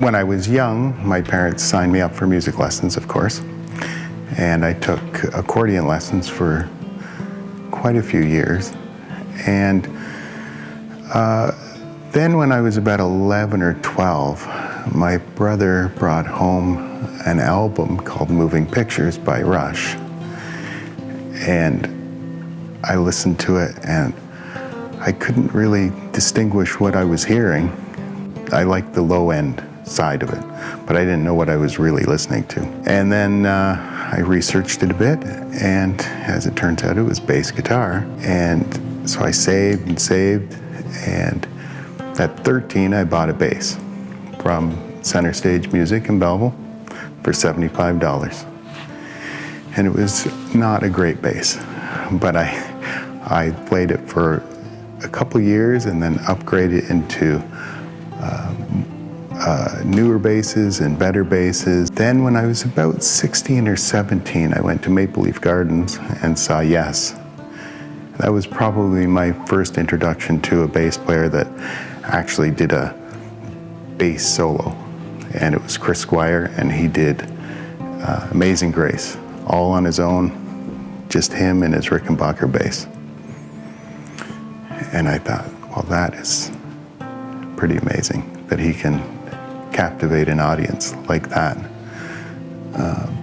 When I was young, my parents signed me up for music lessons, of course, and I took accordion lessons for quite a few years. And then when I was about 11 or 12, my brother brought home an album called Moving Pictures by Rush. And I listened to it and I couldn't really distinguish what I was hearing. I liked the low end side of it, but I didn't know what I was really listening to. And then I researched it a bit, and as it turns out, it was bass guitar. And so I saved and saved, and at 13, I bought a bass from Center Stage Music in Belleville for $75. And it was not a great bass, but I played it for a couple years and then upgraded into newer basses and better basses. Then when I was about 16 or 17, I went to Maple Leaf Gardens and saw Yes. That was probably my first introduction to a bass player that actually did a bass solo. And it was Chris Squire, and he did Amazing Grace, all on his own, just him and his Rickenbacker bass. And I thought, well, that is pretty amazing that he can captivate an audience like that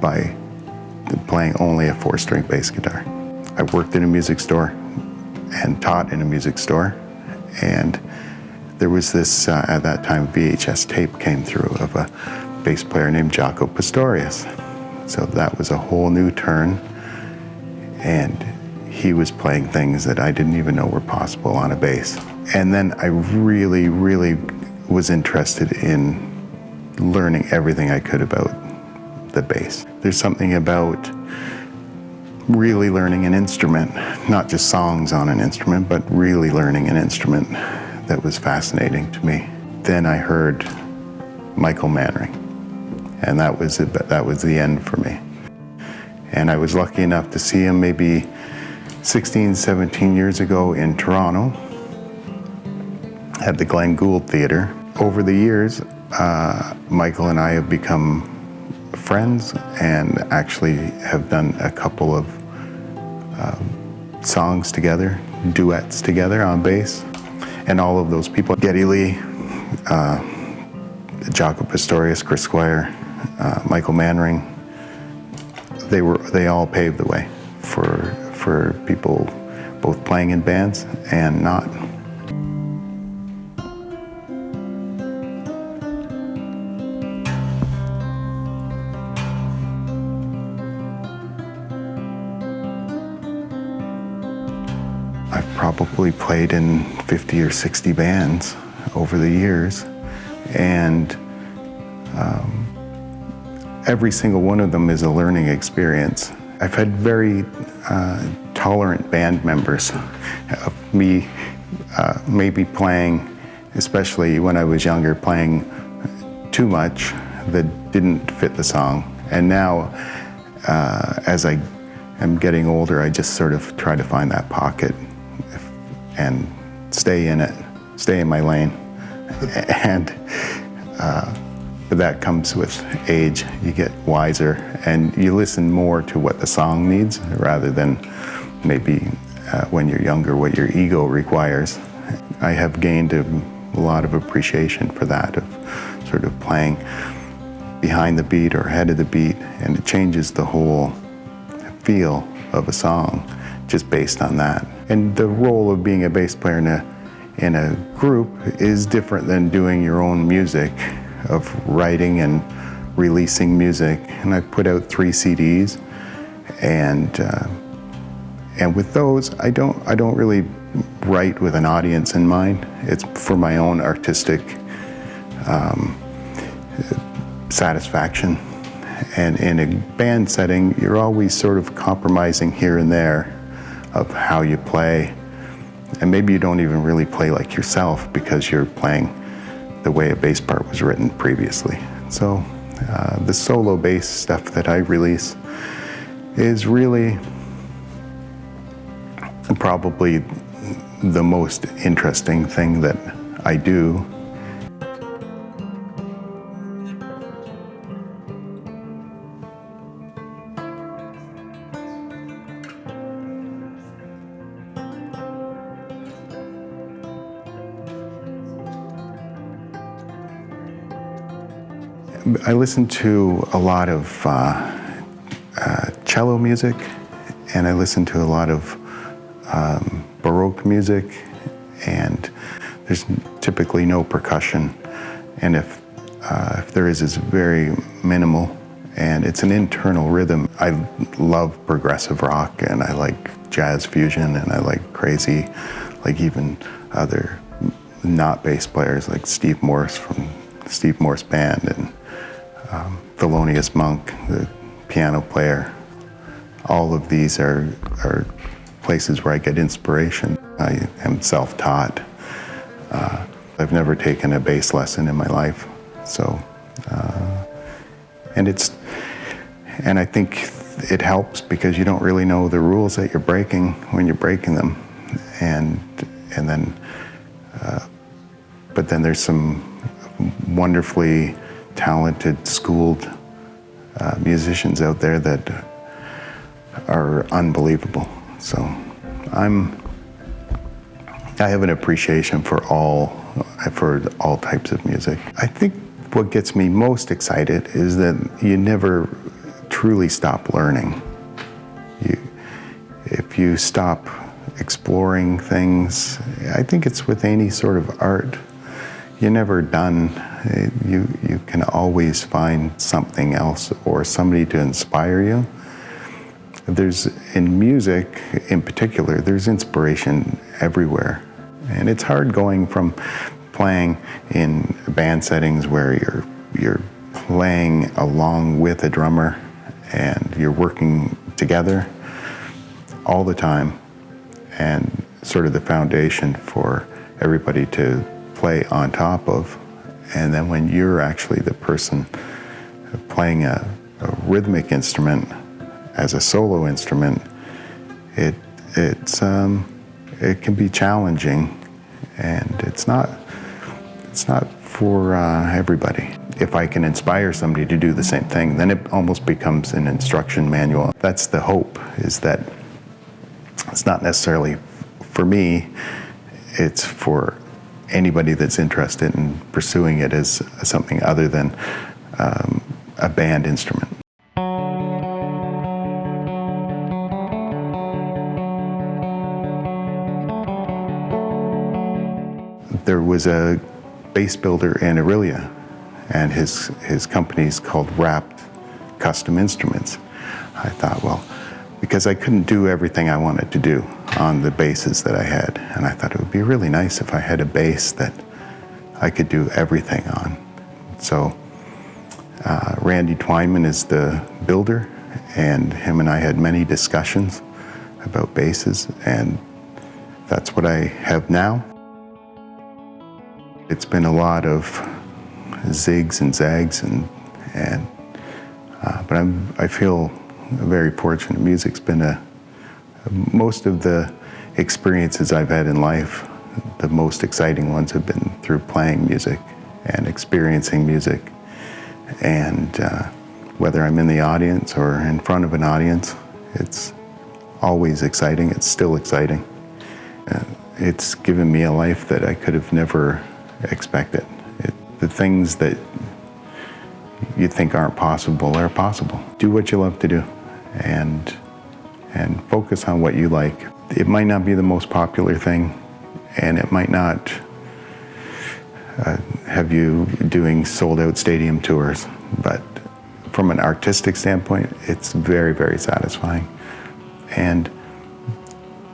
by playing only a 4-string bass guitar. I worked in a music store and taught in a music store, and there was this, at that time, VHS tape came through of a bass player named Jaco Pastorius. So that was a whole new turn, and he was playing things that I didn't even know were possible on a bass. And then I really, really was interested in learning everything I could about the bass. There's something about really learning an instrument, not just songs on an instrument, but really learning an instrument that was fascinating to me. Then I heard Michael Mannering, and that was the end for me. And I was lucky enough to see him maybe 16, 17 years ago in Toronto at the Glenn Gould Theatre. Over the years, Michael and I have become friends and actually have done a couple of songs together, duets together on bass. And all of those people, Geddy Lee, Jaco Pastorius, Chris Squire, Michael Mannering, they all paved the way for people both playing in bands and not. I've probably played in 50 or 60 bands over the years, and every single one of them is a learning experience. I've had very tolerant band members of me maybe playing, especially when I was younger, playing too much that didn't fit the song. And now, as I am getting older, I just sort of try to find that pocket and stay in it, stay in my lane. And but that comes with age. You get wiser and you listen more to what the song needs rather than maybe when you're younger what your ego requires. I have gained a lot of appreciation for that, of sort of playing behind the beat or ahead of the beat, and it changes the whole feel of a song just based on that. And the role of being a bass player in a group is different than doing your own music, of writing and releasing music. And I put out 3 CDs, and with those, I don't really write with an audience in mind. It's for my own artistic satisfaction. And in a band setting, you're always sort of compromising here and there of how you play. And maybe you don't even really play like yourself because you're playing the way a bass part was written previously. So the solo bass stuff that I release is really probably the most interesting thing that I do. I listen to a lot of cello music, and I listen to a lot of Baroque music, and there's typically no percussion, and if there is, it's very minimal, and it's an internal rhythm. I love progressive rock, and I like jazz fusion, and I like crazy, like even other not bass players like Steve Morse from Steve Morse Band, and Thelonious Monk, the piano player. All of these are places where I get inspiration. I am self-taught. I've never taken a bass lesson in my life, so and I think it helps because you don't really know the rules that you're breaking when you're breaking them, and then but then there's some wonderfully talented, schooled musicians out there that are unbelievable. So I have an appreciation for all types of music. I think what gets me most excited is that you never truly stop learning. If you stop exploring things, I think it's with any sort of art, you're never done. You can always find something else or somebody to inspire you. In music in particular, there's inspiration everywhere. And it's hard going from playing in band settings where you're playing along with a drummer and you're working together all the time, and sort of the foundation for everybody to play on top of. And then when you're actually the person playing a rhythmic instrument as a solo instrument, it can be challenging, and it's not for everybody. If I can inspire somebody to do the same thing, then it almost becomes an instruction manual. That's the hope, is that it's not necessarily for me, it's for anybody that's interested in pursuing it as something other than a band instrument. There was a bass builder in Aurelia, and his company's called Wrapped Custom Instruments. I thought, well, because I couldn't do everything I wanted to do on the basses that I had, and I thought it would be really nice if I had a bass that I could do everything on. So Randy Twyman is the builder, and him and I had many discussions about basses, and that's what I have now. It's been a lot of zigs and zags, but I feel very fortunate. Music's been most of the experiences I've had in life, the most exciting ones have been through playing music and experiencing music. And whether I'm in the audience or in front of an audience, it's always exciting. It's still exciting. It's given me a life that I could have never expected. The things that you think aren't possible are possible. Do what you love to do, and focus on what you like. It might not be the most popular thing, and it might not have you doing sold-out stadium tours, but from an artistic standpoint, it's very, very satisfying. And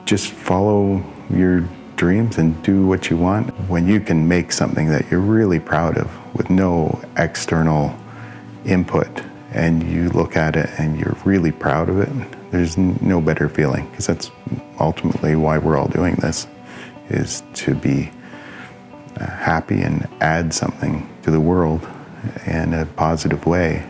just follow your dreams and do what you want. When you can make something that you're really proud of with no external input, and you look at it and you're really proud of it, there's no better feeling, because that's ultimately why we're all doing this, is to be happy and add something to the world in a positive way.